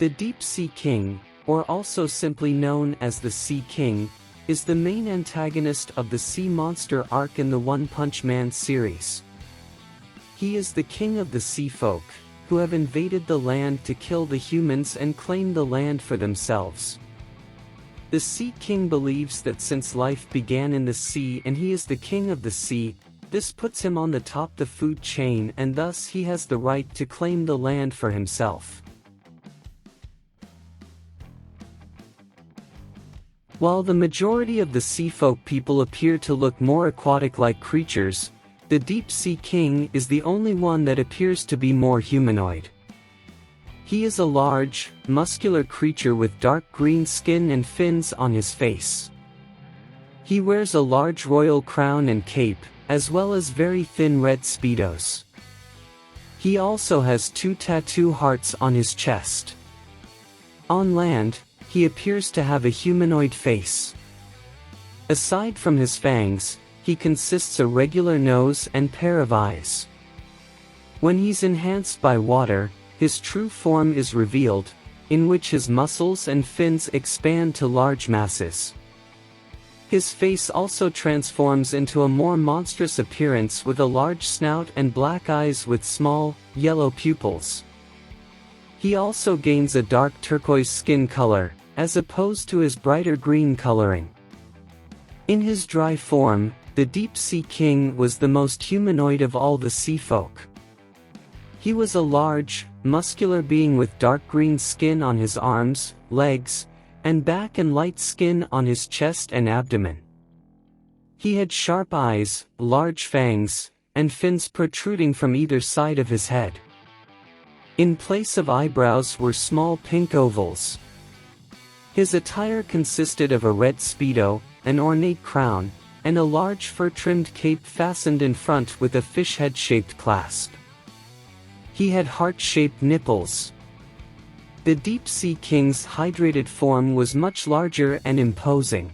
The Deep Sea King, or also simply known as the Sea King, is the main antagonist of the sea monster arc in the One Punch Man series. He is the king of the sea folk, who have invaded the land to kill the humans and claim the land for themselves. The Sea King believes that since life began in the sea and he is the king of the sea, this puts him on the top the food chain and thus he has the right to claim the land for himself. While the majority of the sea folk people appear to look more aquatic-like creatures, the Deep Sea King is the only one that appears to be more humanoid. He is a large, muscular creature with dark green skin and fins on his face. He wears a large royal crown and cape, as well as very thin red speedos. He also has 2 tattoo hearts on his chest. On land, he appears to have a humanoid face. Aside from his fangs, he consists a regular nose and pair of eyes. When he's enhanced by water, his true form is revealed, in which his muscles and fins expand to large masses. His face also transforms into a more monstrous appearance with a large snout and black eyes with small, yellow pupils. He also gains a dark turquoise skin color, as opposed to his brighter green coloring. In his dry form, the Deep Sea King was the most humanoid of all the sea folk. He was a large, muscular being with dark green skin on his arms, legs, and back and light skin on his chest and abdomen. He had sharp eyes, large fangs, and fins protruding from either side of his head. In place of eyebrows were small pink ovals. His attire consisted of a red speedo, an ornate crown, and a large fur-trimmed cape fastened in front with a fish head-shaped clasp. He had heart-shaped nipples. The Deep Sea King's hydrated form was much larger and imposing.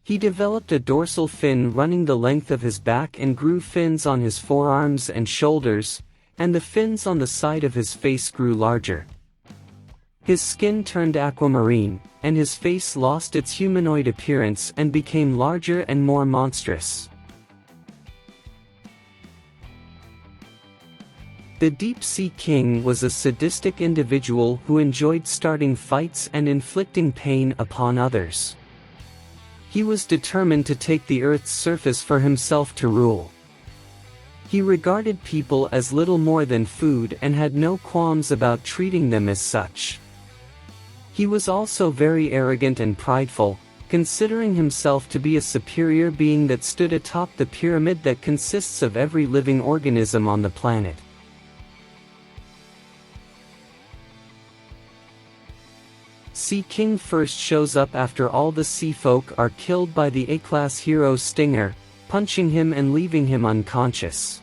He developed a dorsal fin running the length of his back and grew fins on his forearms and shoulders, and the fins on the side of his face grew larger. His skin turned aquamarine, and his face lost its humanoid appearance and became larger and more monstrous. The Deep Sea King was a sadistic individual who enjoyed starting fights and inflicting pain upon others. He was determined to take the Earth's surface for himself to rule. He regarded people as little more than food and had no qualms about treating them as such. He was also very arrogant and prideful, considering himself to be a superior being that stood atop the pyramid that consists of every living organism on the planet. Sea King first shows up after all the sea folk are killed by the A-class hero Stinger, punching him and leaving him unconscious.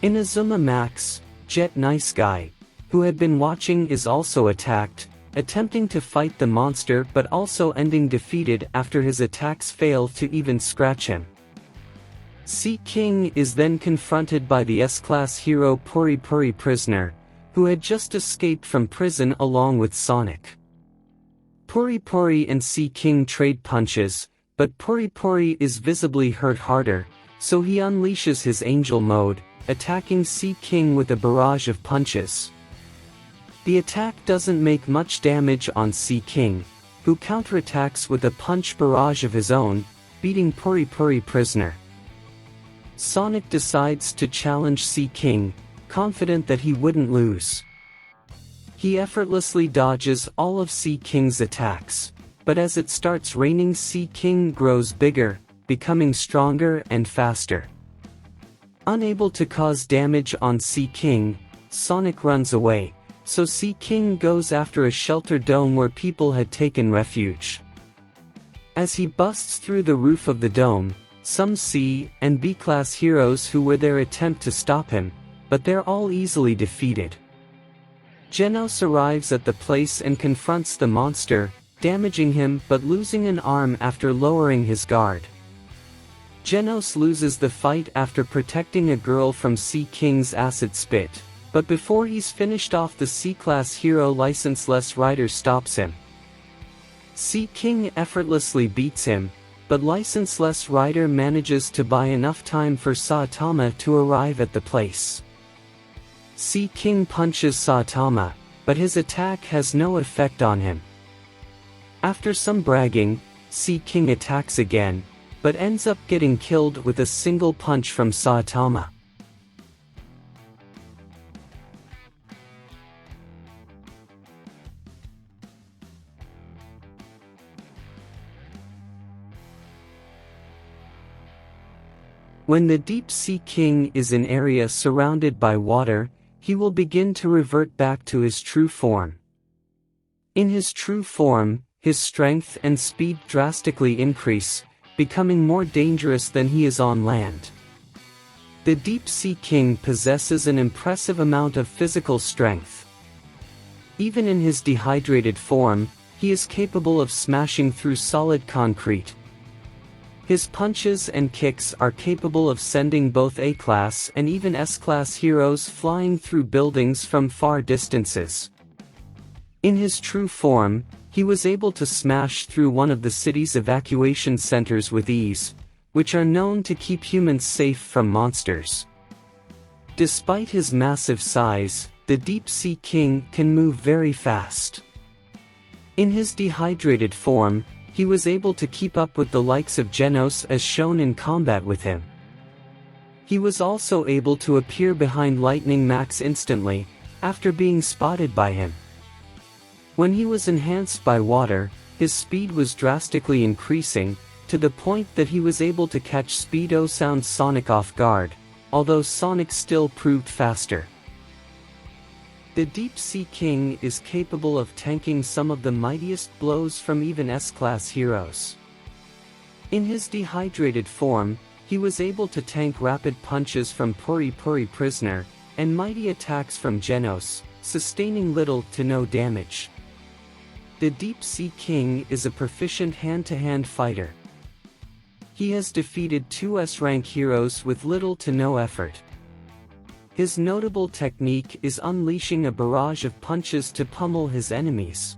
Inazuma Max, Jet Nice Guy, who had been watching, is also attacked, attempting to fight the monster but also ending defeated after his attacks fail to even scratch him. Sea King is then confronted by the S-class hero Puri Puri Prisoner, who had just escaped from prison along with Sonic. Puri Puri and Sea King trade punches, but Puri Puri is visibly hurt harder, so he unleashes his angel mode, attacking Sea King with a barrage of punches. The attack doesn't make much damage on Sea King, who counterattacks with a punch barrage of his own, beating Puri Puri Prisoner. Sonic decides to challenge Sea King, confident that he wouldn't lose. He effortlessly dodges all of Sea King's attacks, but as it starts raining, Sea King grows bigger, becoming stronger and faster. Unable to cause damage on Sea King, Sonic runs away, so Sea King goes after a shelter dome where people had taken refuge. As he busts through the roof of the dome, some C and B-class heroes who were there attempt to stop him, but they're all easily defeated. Genos arrives at the place and confronts the monster, damaging him but losing an arm after lowering his guard. Genos loses the fight after protecting a girl from Sea King's acid spit, But before he's finished off, the C-class hero licenseless rider stops him. Sea King effortlessly beats him, but licenseless rider manages to buy enough time for Saitama to arrive at the place. Sea King punches Saitama, but his attack has no effect on him. After some bragging, Sea King attacks again, but ends up getting killed with a single punch from Saitama. When the Deep Sea King is in area surrounded by water, he will begin to revert back to his true form. In his true form, his strength and speed drastically increase, becoming more dangerous than he is on land. The Deep Sea King possesses an impressive amount of physical strength. Even in his dehydrated form, he is capable of smashing through solid concrete. His punches and kicks are capable of sending both A-class and even S-class heroes flying through buildings from far distances. In his true form, he was able to smash through one of the city's evacuation centers with ease, which are known to keep humans safe from monsters. Despite his massive size, the Deep Sea King can move very fast. In his dehydrated form, he was able to keep up with the likes of Genos as shown in combat with him. He was also able to appear behind Lightning Max instantly, after being spotted by him. When he was enhanced by water, his speed was drastically increasing, to the point that he was able to catch Speedo Sound Sonic off guard, although Sonic still proved faster. The Deep Sea King is capable of tanking some of the mightiest blows from even S-class heroes. In his dehydrated form, he was able to tank rapid punches from Puri Puri Prisoner, and mighty attacks from Genos, sustaining little to no damage. The Deep Sea King is a proficient hand-to-hand fighter. He has defeated 2 S-rank heroes with little to no effort. His notable technique is unleashing a barrage of punches to pummel his enemies.